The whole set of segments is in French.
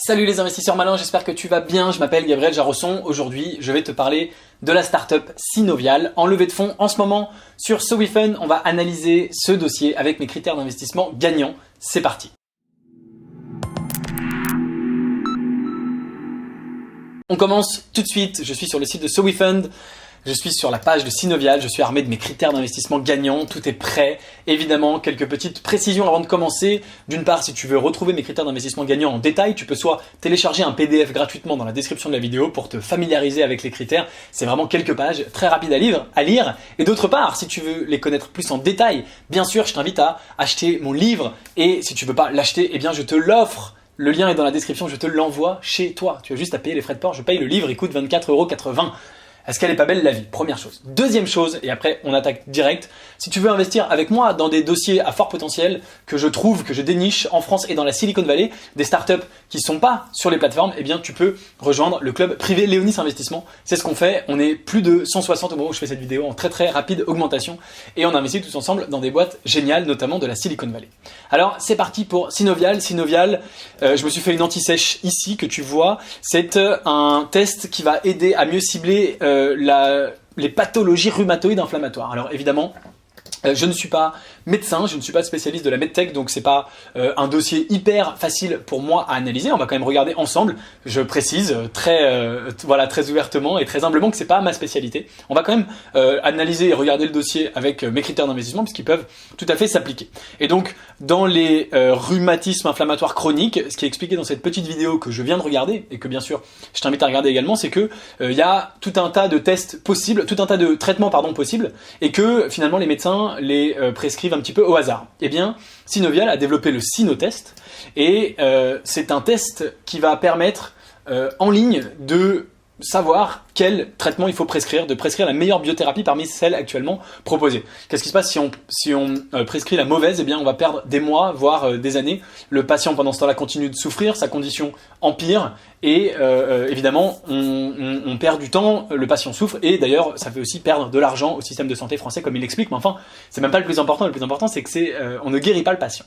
Salut les investisseurs malins, j'espère que tu vas bien. Je m'appelle Gabriel Jarosson. Aujourd'hui, je vais te parler de la startup Synovial en levée de fonds en ce moment sur SoWeFund. On va analyser ce dossier avec mes critères d'investissement gagnants. C'est parti. On commence tout de suite. Je suis sur le site de SoWeFund. Je suis sur la page de Synovial, je suis armé de mes critères d'investissement gagnants, tout est prêt. Évidemment, quelques petites précisions avant de commencer. D'une part, si tu veux retrouver mes critères d'investissement gagnants en détail, tu peux soit télécharger un PDF gratuitement dans la description de la vidéo pour te familiariser avec les critères. C'est vraiment quelques pages, très rapides à lire. Et d'autre part, si tu veux les connaître plus en détail, bien sûr, je t'invite à acheter mon livre. Et si tu veux pas l'acheter, eh bien je te l'offre. Le lien est dans la description, je te l'envoie chez toi. Tu as juste à payer les frais de port, je paye le livre, il coûte 24,80 €. Est-ce qu'elle est pas belle la vie? Première chose. Deuxième chose, et après on attaque direct, si tu veux investir avec moi dans des dossiers à fort potentiel que je trouve, que je déniche en France et dans la Silicon Valley, des startups qui sont pas sur les plateformes, eh bien tu peux rejoindre le club privé Léonis Investissement. C'est ce qu'on fait, on est plus de 160 au moment où je fais cette vidéo en très très rapide augmentation et on investit tous ensemble dans des boîtes géniales, notamment de la Silicon Valley. Alors c'est parti pour Synovial. Synovial, je me suis fait une anti-sèche ici que tu vois, c'est un test qui va aider à mieux cibler les pathologies rhumatoïdes inflammatoires. Alors évidemment, je ne suis pas médecin, je ne suis pas spécialiste de la medtech, donc c'est pas un dossier hyper facile pour moi à analyser. On va quand même regarder ensemble. Je précise très ouvertement et très humblement que c'est pas ma spécialité. On va quand même analyser et regarder le dossier avec mes critères d'investissement puisqu'ils peuvent tout à fait s'appliquer. Et donc dans les rhumatismes inflammatoires chroniques, ce qui est expliqué dans cette petite vidéo que je viens de regarder et que bien sûr je t'invite à regarder également, c'est que il y a tout un tas de tests possibles, tout un tas de traitements possibles, et que finalement les médecins les prescrivent un petit peu au hasard. Eh bien, Synovial a développé le Synotest et c'est un test qui va permettre en ligne de savoir quel traitement il faut prescrire, de prescrire la meilleure biothérapie parmi celles actuellement proposées. Qu'est-ce qui se passe si on prescrit la mauvaise? Eh bien, on va perdre des mois, voire des années. Le patient, pendant ce temps-là, continue de souffrir, sa condition empire et évidemment, on perd du temps, le patient souffre et d'ailleurs, ça fait aussi perdre de l'argent au système de santé français, comme il l'explique. Mais enfin, c'est même pas le plus important. Le plus important, c'est que on ne guérit pas le patient.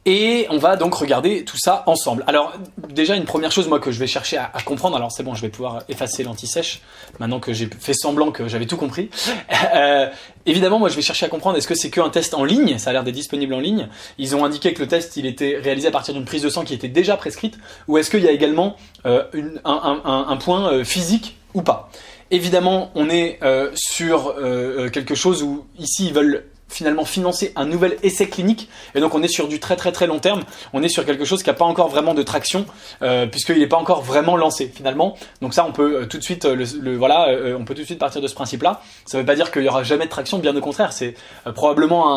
Et on va donc regarder tout ça ensemble. Alors déjà une première chose moi que je vais chercher à comprendre, alors c'est bon, je vais pouvoir effacer l'anti-sèche maintenant que j'ai fait semblant que j'avais tout compris. Évidemment moi je vais chercher à comprendre, est-ce que c'est qu'un test en ligne? Ça a l'air d'être disponible en ligne. Ils ont indiqué que le test il était réalisé à partir d'une prise de sang qui était déjà prescrite, ou est-ce qu'il y a également un point physique ou pas? Évidemment on est sur quelque chose où ici ils veulent finalement financer un nouvel essai clinique et donc on est sur du très très très long terme, on est sur quelque chose qui n'a pas encore vraiment de traction puisqu'il n'est pas encore vraiment lancé finalement, donc ça on peut tout de suite on peut tout de suite partir de ce principe là. Ça ne veut pas dire qu'il n'y aura jamais de traction, bien au contraire, c'est probablement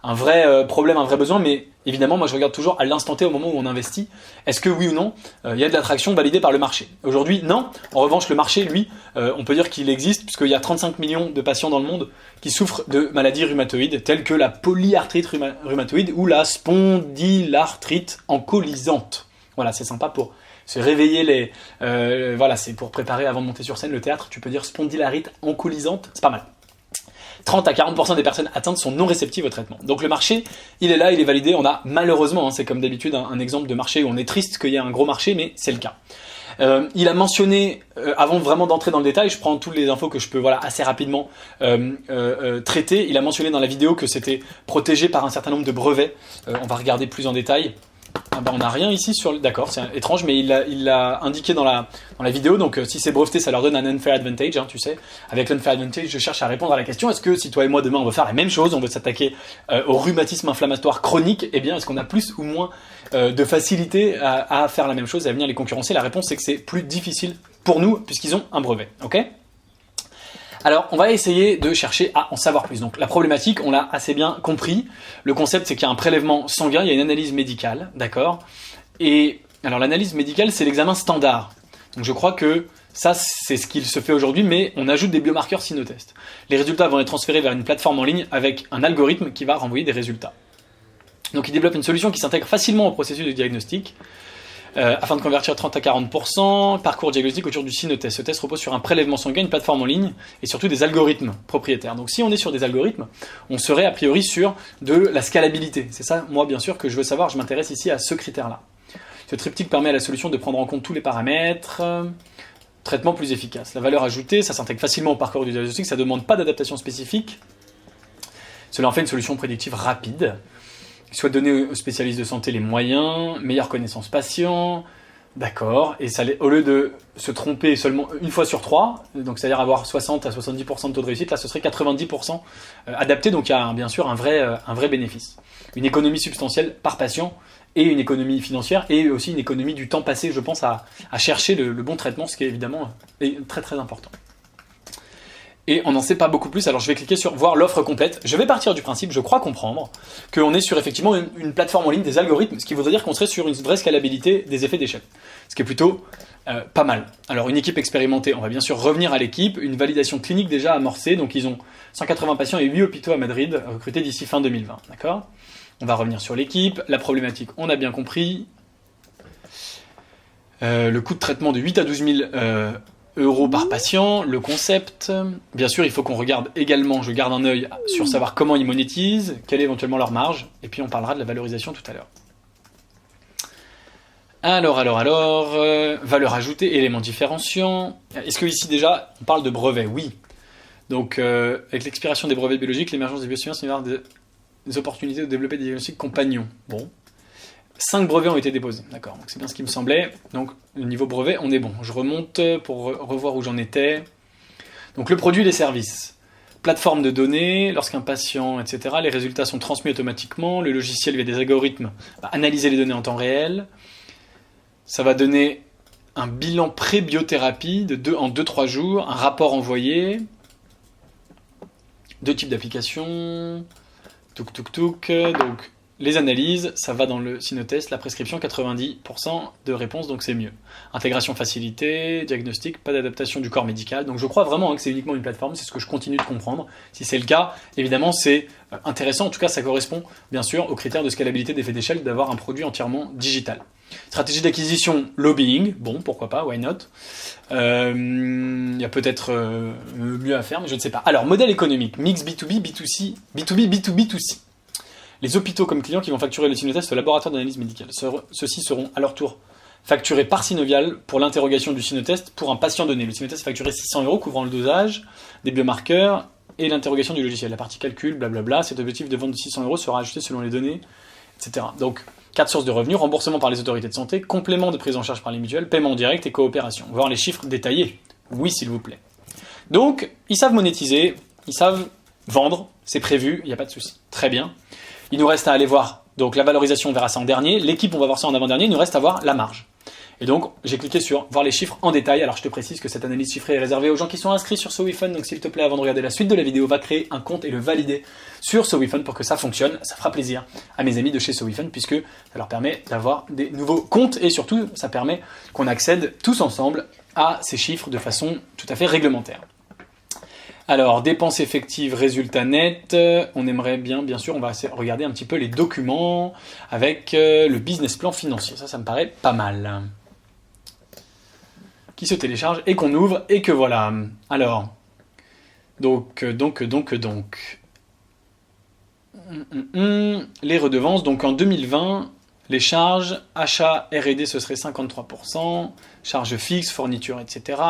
un vrai problème, un vrai besoin, mais évidemment, moi je regarde toujours à l'instant T au moment où on investit, est-ce que oui ou non, il y a de l'attraction validée par le marché? Aujourd'hui, non. En revanche, le marché, lui, on peut dire qu'il existe puisqu'il y a 35 millions de patients dans le monde qui souffrent de maladies rhumatoïdes telles que la polyarthrite rhumatoïde ou la spondylarthrite ankylosante. Voilà, c'est sympa pour se réveiller c'est pour préparer avant de monter sur scène le théâtre, tu peux dire spondylarthrite ankylosante, c'est pas mal. 30 à 40% des personnes atteintes sont non réceptives au traitement. Donc le marché, il est là, il est validé. On a malheureusement, c'est comme d'habitude un exemple de marché où on est triste qu'il y ait un gros marché, mais c'est le cas. Il a mentionné, avant vraiment d'entrer dans le détail, je prends toutes les infos que je peux assez rapidement traiter. Il a mentionné dans la vidéo que c'était protégé par un certain nombre de brevets. On va regarder plus en détail. On n'a rien ici sur... D'accord, c'est étrange, mais il l'a indiqué dans la vidéo. Donc si c'est breveté, ça leur donne un unfair advantage, tu sais. Avec l'unfair advantage, je cherche à répondre à la question, est-ce que si toi et moi demain on veut faire la même chose, on veut s'attaquer au rhumatisme inflammatoire chronique, eh bien est-ce qu'on a plus ou moins de facilité à faire la même chose et à venir les concurrencer? La réponse c'est que c'est plus difficile pour nous puisqu'ils ont un brevet, ok? Alors, on va essayer de chercher à en savoir plus. Donc, la problématique, on l'a assez bien compris. Le concept, c'est qu'il y a un prélèvement sanguin, il y a une analyse médicale, d'accord? Et alors, l'analyse médicale, c'est l'examen standard. Donc, je crois que ça, c'est ce qu'il se fait aujourd'hui, mais on ajoute des biomarqueurs Synotest. Les résultats vont être transférés vers une plateforme en ligne avec un algorithme qui va renvoyer des résultats. Donc, il développe une solution qui s'intègre facilement au processus de diagnostic. Afin de convertir 30 à 40%, parcours diagnostique autour du Synotest. Ce test repose sur un prélèvement sanguin, une plateforme en ligne et surtout des algorithmes propriétaires. Donc si on est sur des algorithmes, on serait a priori sur de la scalabilité. C'est ça, moi bien sûr, que je veux savoir, je m'intéresse ici à ce critère-là. Ce triptyque permet à la solution de prendre en compte tous les paramètres. Traitement plus efficace. La valeur ajoutée, ça s'intègre facilement au parcours du diagnostic, ça ne demande pas d'adaptation spécifique. Cela en fait une solution prédictive rapide, qui soit donnée aux spécialistes de santé les moyens, meilleure connaissance patient, d'accord, et ça, au lieu de se tromper seulement une fois sur 3, donc c'est-à-dire avoir 60 à 70% de taux de réussite, là ce serait 90% adapté, donc il y a bien sûr un vrai bénéfice. Une économie substantielle par patient, et une économie financière, et aussi une économie du temps passé, je pense, à chercher le bon traitement, ce qui est évidemment très très important. Et on n'en sait pas beaucoup plus, alors je vais cliquer sur voir l'offre complète. Je vais partir du principe, je crois comprendre, qu'on est sur effectivement une plateforme en ligne des algorithmes, ce qui voudrait dire qu'on serait sur une vraie scalabilité des effets d'échelle. Ce qui est plutôt pas mal. Alors une équipe expérimentée, on va bien sûr revenir à l'équipe, une validation clinique déjà amorcée, donc ils ont 180 patients et 8 hôpitaux à Madrid recrutés d'ici fin 2020, d'accord ? On va revenir sur l'équipe, la problématique, on a bien compris. Le coût de traitement de 8 à 12 000 euros par patient, le concept. Bien sûr, il faut qu'on regarde également, je garde un œil sur savoir comment ils monétisent, quelle est éventuellement leur marge, et puis on parlera de la valorisation tout à l'heure. Alors, valeur ajoutée, éléments différenciants. Est-ce que ici déjà, on parle de brevets ? Oui. Donc, avec l'expiration des brevets biologiques, l'émergence des biosciences, il va y avoir des opportunités de développer des diagnostics compagnons. Bon. 5 brevets ont été déposés, d'accord. Donc c'est bien ce qui me semblait. Donc, le niveau brevet, on est bon. Je remonte pour revoir où j'en étais. Donc, le produit et les services. Plateforme de données, lorsqu'un patient, etc., les résultats sont transmis automatiquement. Le logiciel, via des algorithmes, va analyser les données en temps réel. Ça va donner un bilan pré-biothérapie en 2-3 jours, un rapport envoyé, 2 types d'applications, donc les analyses, ça va dans le Sinotest, la prescription, 90% de réponse, donc c'est mieux. Intégration facilitée, diagnostic, pas d'adaptation du corps médical, donc je crois vraiment que c'est uniquement une plateforme, c'est ce que je continue de comprendre. Si c'est le cas, évidemment c'est intéressant, en tout cas ça correspond bien sûr aux critères de scalabilité d'effet d'échelle d'avoir un produit entièrement digital. Stratégie d'acquisition, lobbying, bon, pourquoi pas, why not. Il y a peut-être mieux à faire, mais je ne sais pas. Alors, modèle économique, mix B2B, B2C, B2B, B2B2C. Les hôpitaux comme clients qui vont facturer le Sinotest au laboratoire d'analyse médicale. Ceux-ci seront à leur tour facturés par Synovial pour l'interrogation du Sinotest pour un patient donné. Le Sinotest est facturé 600 € couvrant le dosage, des biomarqueurs et l'interrogation du logiciel. La partie calcul, blablabla, cet objectif de vente de 600 € sera ajusté selon les données, etc. Donc, 4 sources de revenus, remboursement par les autorités de santé, complément de prise en charge par les mutuelles, paiement direct et coopération. Voir les chiffres détaillés. Oui, s'il vous plaît. Donc, ils savent monétiser, ils savent vendre, c'est prévu, il n'y a pas de souci. Très bien. Il nous reste à aller voir donc la valorisation, on verra ça en dernier. L'équipe, on va voir ça en avant-dernier. Il nous reste à voir la marge. Et donc, j'ai cliqué sur voir les chiffres en détail. Alors, je te précise que cette analyse chiffrée est réservée aux gens qui sont inscrits sur SoWeFund. Donc, s'il te plaît, avant de regarder la suite de la vidéo, va créer un compte et le valider sur SoWeFund pour que ça fonctionne. Ça fera plaisir à mes amis de chez SoWeFund puisque ça leur permet d'avoir des nouveaux comptes et surtout, ça permet qu'on accède tous ensemble à ces chiffres de façon tout à fait réglementaire. Alors, dépenses effectives, résultats nets, on aimerait bien sûr, on va regarder un petit peu les documents avec le business plan financier. Ça me paraît pas mal. Qui se télécharge et qu'on ouvre et que voilà. Alors, donc. Les redevances, donc en 2020, les charges, achat R&D ce serait 53%, charges fixes, fournitures, etc.,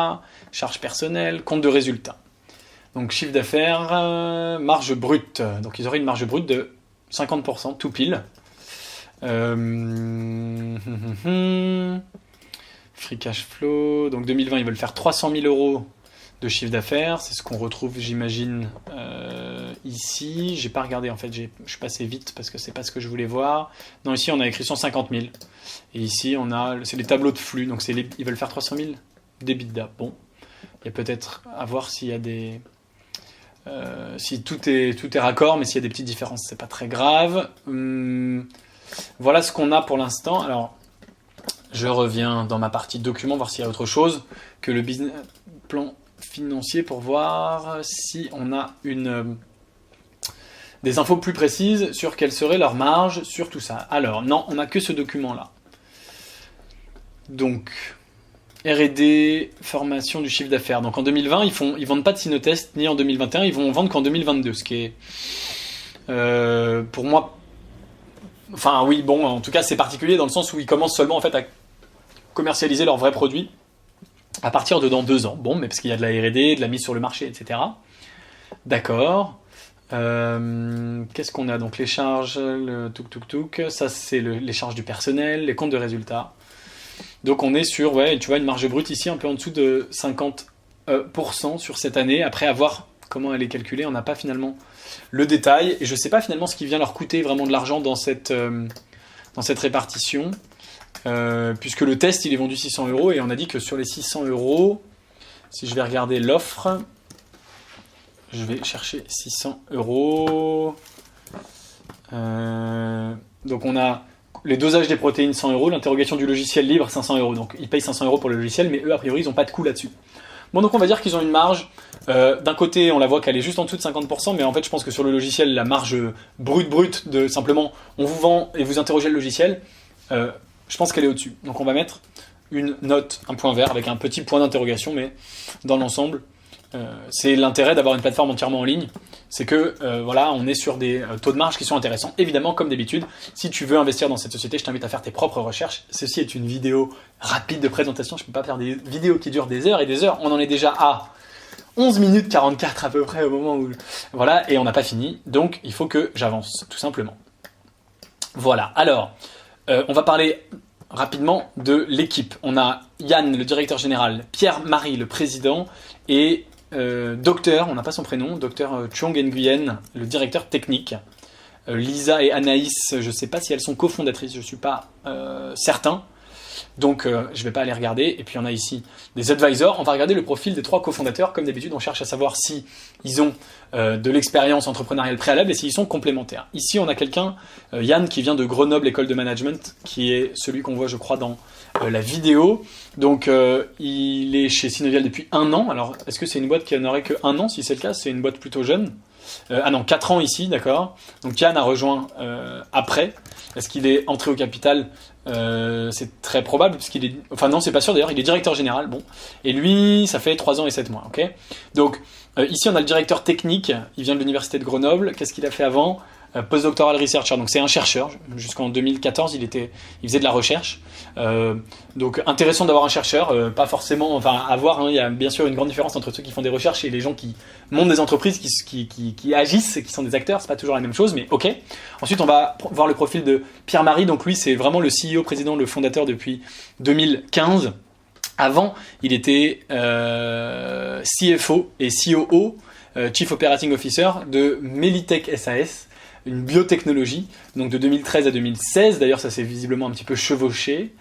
charges personnelles, compte de résultats. Donc chiffre d'affaires, marge brute. Donc ils auraient une marge brute de 50%, tout pile. Free cash flow. Donc 2020, ils veulent faire 300 000 € de chiffre d'affaires. C'est ce qu'on retrouve, j'imagine, ici. J'ai pas regardé, en fait. Je suis passé vite parce que c'est pas ce que je voulais voir. Non, ici, on a écrit 150 000. Et ici, c'est les tableaux de flux. Donc ils veulent faire 300 000 d'EBITDA. Bon. Il y a peut-être à voir s'il y a des... si tout est raccord, mais s'il y a des petites différences, c'est pas très grave. Voilà ce qu'on a pour l'instant. Alors, je reviens dans ma partie document, voir s'il y a autre chose que le business plan financier pour voir si on a des infos plus précises sur quelle serait leur marge sur tout ça. Alors, non, on n'a que ce document-là. Donc... R&D, formation du chiffre d'affaires. Donc en 2020, ils vendent pas de Sinotest, ni en 2021, ils vont vendre qu'en 2022, ce qui est pour moi Enfin oui, bon, en tout cas c'est particulier dans le sens où ils commencent seulement en fait à commercialiser leurs vrais produits à partir de dans 2 ans. Bon, mais parce qu'il y a de la R&D, de la mise sur le marché, etc. D'accord. Qu'est-ce qu'on a? Donc les charges, le touk, ça c'est les charges du personnel, les comptes de résultats. Donc on est sur, ouais, tu vois, une marge brute ici un peu en dessous de 50% sur cette année. Après, à voir comment elle est calculée, on n'a pas finalement le détail. Et je ne sais pas finalement ce qui vient leur coûter vraiment de l'argent dans cette répartition. Puisque le test, il est vendu 600 € et on a dit que sur les 600 €, si je vais regarder l'offre, je vais chercher 600 €. Donc on a les dosages des protéines 100 €, l'interrogation du logiciel libre 500 €. Donc ils payent 500 € pour le logiciel, mais eux a priori ils n'ont pas de coût là-dessus. Bon, donc on va dire qu'ils ont une marge. D'un côté, on la voit qu'elle est juste en dessous de 50%, mais en fait je pense que sur le logiciel, la marge brute de simplement on vous vend et vous interrogez le logiciel, je pense qu'elle est au-dessus. Donc on va mettre une note, un point vert avec un petit point d'interrogation, mais dans l'ensemble, c'est l'intérêt d'avoir une plateforme entièrement en ligne, c'est que voilà, on est sur des taux de marge qui sont intéressants. Évidemment, comme d'habitude, si tu veux investir dans cette société, je t'invite à faire tes propres recherches. Ceci est une vidéo rapide de présentation, je ne peux pas faire des vidéos qui durent des heures et des heures. On en est déjà à 11 minutes 44 à peu près au moment où... Voilà, et on n'a pas fini, donc il faut que j'avance, tout simplement. Voilà, alors, on va parler rapidement de l'équipe. On a Yann, le directeur général, Pierre-Marie, le président, et Docteur, on n'a pas son prénom, Docteur Chong Nguyen, le directeur technique. Lisa et Anaïs, je ne sais pas si elles sont cofondatrices, je ne suis pas certain. Donc je ne vais pas aller regarder. Et puis on a ici des advisors. On va regarder le profil des 3 cofondateurs. Comme d'habitude, on cherche à savoir si ils ont de l'expérience entrepreneuriale préalable et s'ils sont complémentaires. Ici, on a quelqu'un, Yann, qui vient de Grenoble École de Management, qui est celui qu'on voit, je crois, dans la vidéo. Donc il est chez Synovial depuis 1 an. Alors, est-ce que c'est une boîte qui n'aurait que 1 an? Si c'est le cas, c'est une boîte plutôt jeune. Ah non, 4 ans ici, d'accord. Donc Yann a rejoint après. Est-ce qu'il est entré au capital? C'est très probable, parce qu'il est... Enfin non, c'est pas sûr d'ailleurs, il est directeur général, bon. Et lui, ça fait 3 ans et 7 mois, ok. Donc, ici on a le directeur technique, il vient de l'université de Grenoble. Qu'est-ce qu'il a fait avant? Postdoctoral researcher, donc c'est un chercheur. Jusqu'en 2014, il faisait de la recherche. Donc intéressant d'avoir un chercheur, pas forcément, enfin à voir, hein, il y a bien sûr une grande différence entre ceux qui font des recherches et les gens qui montent des entreprises, qui agissent, qui sont des acteurs, c'est pas toujours la même chose, mais ok. Ensuite, on va voir le profil de Pierre-Marie, donc lui c'est vraiment le CEO, président, le fondateur depuis 2015. Avant, il était CFO et COO, Chief Operating Officer de Melitech SAS, une biotechnologie, donc de 2013 à 2016, d'ailleurs ça s'est visiblement un petit peu chevauché,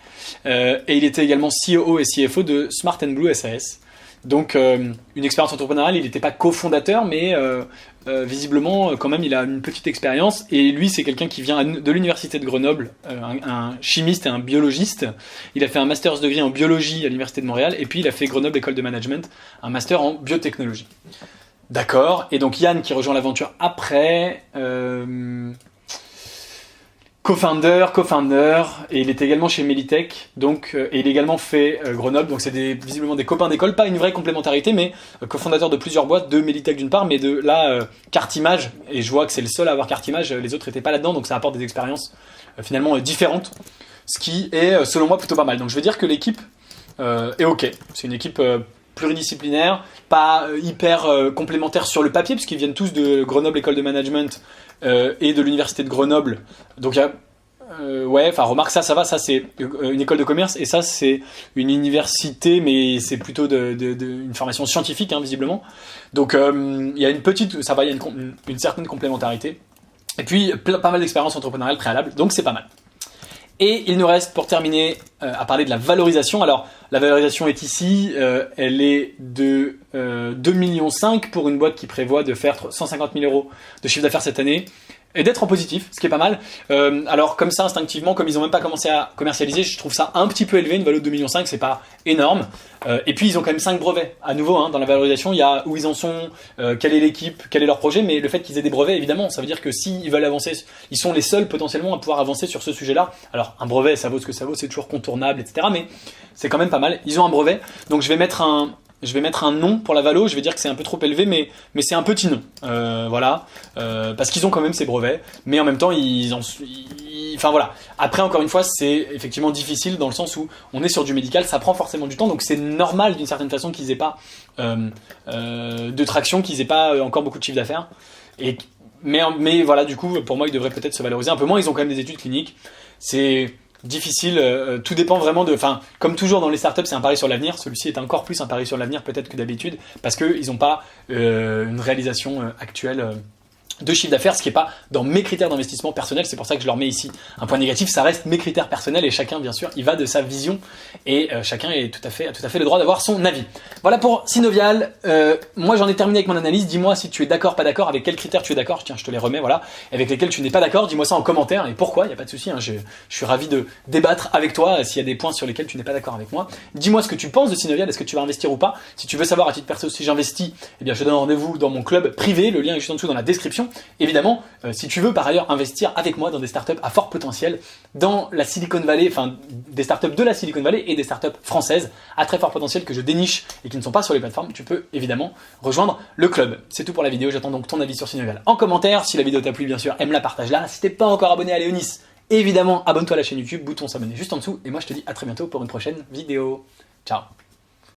et il était également COO et CFO de Smart & Blue SAS, donc une expérience entrepreneuriale. Il n'était pas cofondateur, mais visiblement quand même il a une petite expérience, et lui c'est quelqu'un qui vient de l'université de Grenoble, un chimiste et un biologiste. Il a fait un master's degree en biologie à l'université de Montréal, et puis il a fait Grenoble École de Management, un master en biotechnologie. D'accord, et donc Yann qui rejoint l'aventure après, co-founder, et il est également chez Melitech, donc, et il a également fait Grenoble, donc c'est visiblement des copains d'école, pas une vraie complémentarité, mais cofondateur de plusieurs boîtes, de Melitech d'une part, mais de là, Cartimage, et je vois que c'est le seul à avoir Cartimage, les autres n'étaient pas là-dedans, donc ça apporte des expériences finalement différentes, ce qui est selon moi plutôt pas mal. Donc je veux dire que l'équipe est ok, c'est une équipe pluridisciplinaire, pas hyper complémentaire sur le papier, puisqu'ils viennent tous de Grenoble École de Management et de l'université de Grenoble. Donc il y a ouais, enfin remarque, ça va, ça c'est une école de commerce, et ça c'est une université, mais c'est plutôt une formation scientifique, hein, visiblement. Donc il y a une petite, ça va, il y a une certaine complémentarité. Et puis pas mal d'expériences entrepreneuriales préalables, donc c'est pas mal. Et il nous reste pour terminer à parler de la valorisation. Alors la valorisation est ici, elle est de 2,5 millions pour une boîte qui prévoit de faire 150 000 € de chiffre d'affaires cette année, et d'être en positif, ce qui est pas mal. Alors comme ça, instinctivement, comme ils n'ont même pas commencé à commercialiser, je trouve ça un petit peu élevé. Une valeur de 2,5 millions, c'est pas énorme. Et puis ils ont quand même 5 brevets. À nouveau, hein, dans la valorisation, il y a où ils en sont, quelle est l'équipe, quel est leur projet, mais le fait qu'ils aient des brevets, évidemment, ça veut dire que s'ils veulent avancer, ils sont les seuls potentiellement à pouvoir avancer sur ce sujet-là. Alors un brevet, ça vaut ce que ça vaut, c'est toujours contournable, etc. Mais c'est quand même pas mal. Ils ont un brevet, donc je vais mettre Je vais mettre un nom pour la valo, je vais dire que c'est un peu trop élevé, mais c'est un petit nom. Voilà. Parce qu'ils ont quand même ces brevets, mais en même temps, enfin voilà. Après, encore une fois, c'est effectivement difficile dans le sens où on est sur du médical, ça prend forcément du temps, donc c'est normal d'une certaine façon qu'ils aient pas de traction, qu'ils aient pas encore beaucoup de chiffre d'affaires. Mais voilà, du coup, pour moi, ils devraient peut-être se valoriser un peu moins. Ils ont quand même des études cliniques. C'est difficile, tout dépend vraiment enfin, comme toujours dans les startups, c'est un pari sur l'avenir. Celui-ci est encore plus un pari sur l'avenir peut-être que d'habitude, parce qu'ils n'ont pas une réalisation actuelle de chiffre d'affaires, ce qui n'est pas dans mes critères d'investissement personnel. C'est pour ça que je leur mets ici un point négatif. Ça reste mes critères personnels et chacun, bien sûr, il va de sa vision et chacun a tout à fait le droit d'avoir son avis. Voilà pour Synovial. Moi, j'en ai terminé avec mon analyse. Dis-moi si tu es d'accord, pas d'accord, avec quels critères tu es d'accord. Tiens, je te les remets, voilà. Avec lesquels tu n'es pas d'accord, dis-moi ça en commentaire et pourquoi. Il n'y a pas de souci. Hein, je suis ravi de débattre avec toi s'il y a des points sur lesquels tu n'es pas d'accord avec moi. Dis-moi ce que tu penses de Synovial. Est-ce que tu vas investir ou pas? Si tu veux savoir à titre perso si j'investis, eh bien, je te donne rendez-vous dans mon club privé. Le lien est juste en dessous dans la description. Évidemment, si tu veux par ailleurs investir avec moi dans des startups à fort potentiel dans la Silicon Valley, enfin des startups de la Silicon Valley et des startups françaises à très fort potentiel que je déniche et qui ne sont pas sur les plateformes, tu peux évidemment rejoindre le club. C'est tout pour la vidéo, j'attends donc ton avis sur Synovial en commentaire. Si la vidéo t'a plu, bien sûr, aime-la, partage-la. Si t'es pas encore abonné à Léonis, évidemment, abonne-toi à la chaîne YouTube, bouton s'abonner juste en dessous. Et moi, je te dis à très bientôt pour une prochaine vidéo. Ciao.